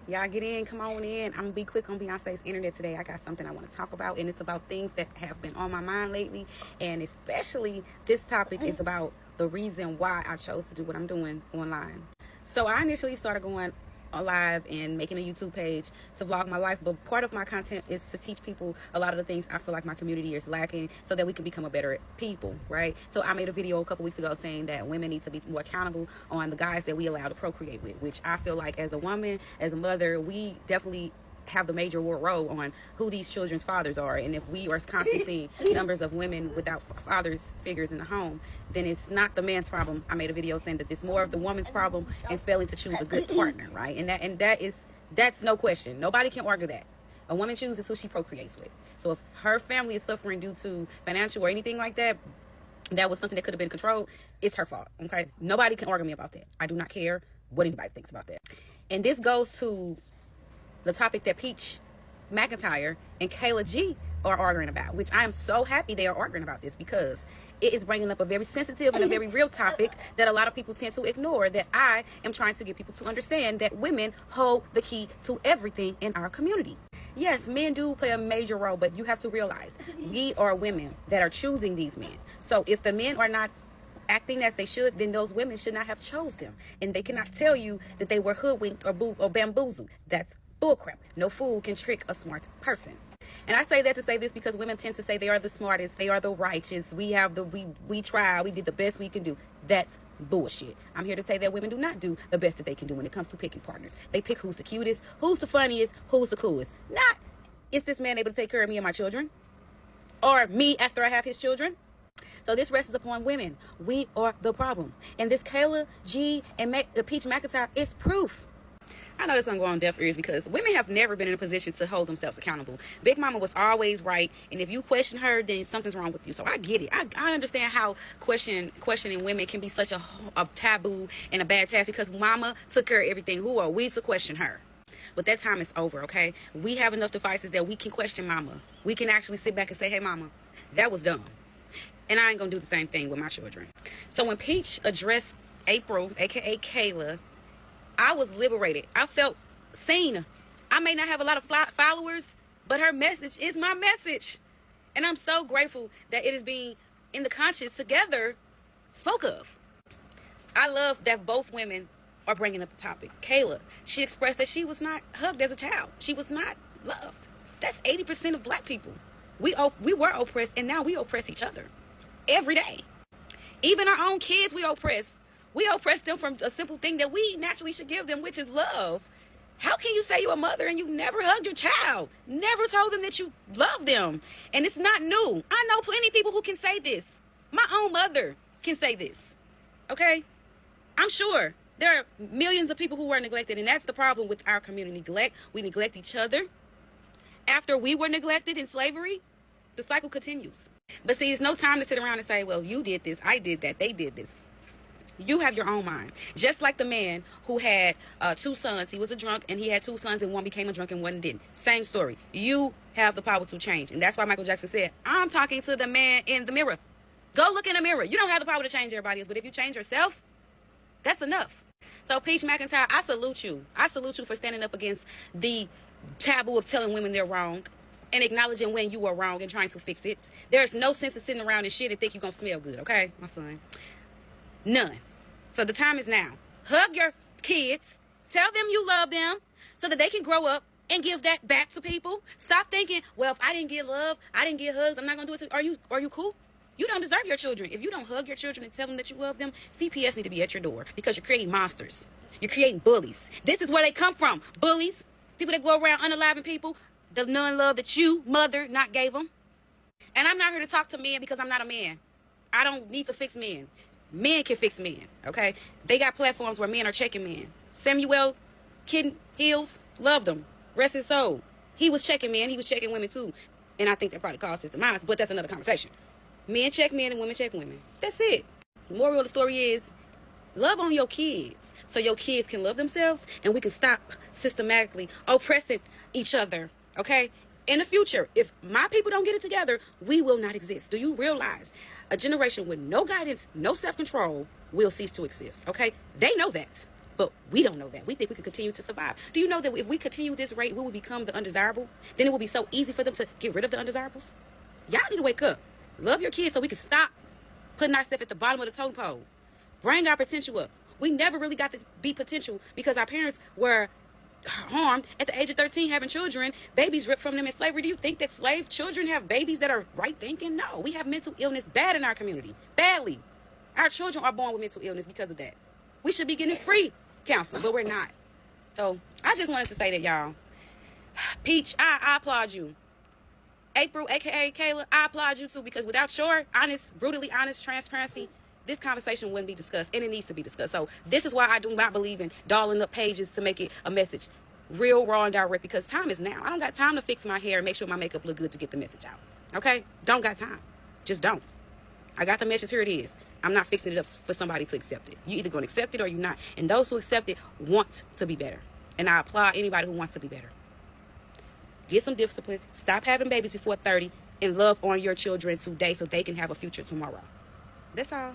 Y'all get in, come on in. I'm gonna be quick on Beyonce's internet today. I got something I want to talk about, and it's about things that have been on my mind lately. And especially this topic is about the reason why I chose to do what I'm doing online. So I initially started going live and making a YouTube page to vlog my life, but part of my content is to teach people a lot of the things I feel like my community is lacking so that we can become a better people, right? So I made a video a couple weeks ago saying that women need to be more accountable on the guys that we allow to procreate with, which I feel like as a woman, as a mother, we definitely have the major role on who these children's fathers are. And if we are constantly seeing numbers of women without fathers figures in the home, then it's not the man's problem. I made a video saying that it's more of the woman's problem and failing to choose a good partner, right? And that's no question. Nobody can argue that. A woman chooses who she procreates with. So if her family is suffering due to financial or anything like that, that was something that could have been controlled, it's her fault, okay? Nobody can argue me about that. I do not care what anybody thinks about that. And this goes to the topic that Peach McIntyre and Kayleigh G are arguing about, which I am so happy they are arguing about this, because it is bringing up a very sensitive and a very real topic that a lot of people tend to ignore, that I am trying to get people to understand that women hold the key to everything in our community. Yes, men do play a major role, but you have to realize we are women that are choosing these men. So if the men are not acting as they should, then those women should not have chose them. And they cannot tell you that they were hoodwinked or bamboozled. That's bullcrap. No fool can trick a smart person. And I say that to say this because women tend to say they are the smartest, they are the righteous, we try, we did the best we can do. That's bullshit. I'm here to say that women do not do the best that they can do when it comes to picking partners. They pick who's the cutest, who's the funniest, who's the coolest. Not, is this man able to take care of me and my children? Or me after I have his children? So this rests upon women. We are the problem. And this Kayleigh G and Peach McIntyre is proof. I know this going to go on deaf ears because women have never been in a position to hold themselves accountable. Big Mama was always right, and if you question her, then something's wrong with you. So I get it. I understand how questioning women can be such a taboo and a bad task, because Mama took care of everything. Who are we to question her? But that time is over, okay? We have enough devices that we can question Mama. We can actually sit back and say, hey, Mama, that was dumb. And I ain't going to do the same thing with my children. So when Peach addressed April, a.k.a. Kayleigh, I was liberated. I felt seen. I may not have a lot of followers, but her message is my message. And I'm so grateful that it is being, in the conscience, together spoke of. I love that both women are bringing up the topic. Kayleigh, she expressed that she was not hugged as a child. She was not loved. That's 80% of black people. We were oppressed, and now we oppress each other every day. Even our own kids, we oppress. We oppress them from a simple thing that we naturally should give them, which is love. How can you say you're a mother and you never hugged your child? Never told them that you love them? And it's not new. I know plenty of people who can say this. My own mother can say this. Okay? I'm sure there are millions of people who are neglected, and that's the problem with our community neglect. We neglect each other. After we were neglected in slavery, the cycle continues. But see, it's no time to sit around and say, well, you did this, I did that, they did this. You have your own mind. Just like the man who had 2 sons. He was a drunk, and he had 2 sons, and one became a drunk and one didn't. Same story. You have the power to change. And that's why Michael Jackson said, I'm talking to the man in the mirror. Go look in the mirror. You don't have the power to change everybody else, but if you change yourself, that's enough. So Peach McIntyre, I salute you. I salute you for standing up against the taboo of telling women they're wrong and acknowledging when you are wrong and trying to fix it. There's no sense of sitting around and shit and think you're going to smell good, okay, my son? None. So the time is now. Hug your kids. Tell them you love them so that they can grow up and give that back to people. Stop thinking, well, if I didn't get love, I didn't get hugs, I'm not going to do it to you. Are you cool? You don't deserve your children. If you don't hug your children and tell them that you love them, CPS need to be at your door, because you're creating monsters. You're creating bullies. This is where they come from. Bullies. People that go around unaliving people. The non-love that you, mother, not gave them. And I'm not here to talk to men because I'm not a man. I don't need to fix men. Men can fix men, okay? They got platforms where men are checking men. Samuel Kid Hills, loved them. Rest his soul. He was checking men. He was checking women too. And I think that probably caused his demise, but that's another conversation. Men check men and women check women. That's it. The moral of the story is, love on your kids so your kids can love themselves, and we can stop systematically oppressing each other, okay? In the future, if my people don't get it together, we will not exist. Do you realize a generation with no guidance, no self-control will cease to exist, okay? They know that. But we don't know that. We think we can continue to survive. Do you know that if we continue this rate, we will become the undesirable? Then it will be so easy for them to get rid of the undesirables. Y'all need to wake up. Love your kids so we can stop putting ourselves at the bottom of the totem pole. Bring our potential up. We never really got to be potential because our parents were harmed at the age of 13 having children, babies ripped from them in slavery. Do you think that slave children have babies that are right thinking? No. We have mental illness bad in our community. Badly. Our children are born with mental illness because of that. We should be getting free counseling, but we're not. So I just wanted to say that, y'all. Peach, I applaud you. April, aka Kayla, I applaud you too, because without your honest, brutally honest transparency, this conversation wouldn't be discussed, and it needs to be discussed. So this is why I do not believe in dolling up pages to make it a message real, raw, and direct, because time is now. I don't got time to fix my hair and make sure my makeup look good to get the message out. Okay? Don't got time. Just don't. I got the message. Here it is. I'm not fixing it up for somebody to accept it. You either going to accept it or you're not. And those who accept it want to be better. And I applaud anybody who wants to be better. Get some discipline. Stop having babies before 30 and love on your children today so they can have a future tomorrow. That's all.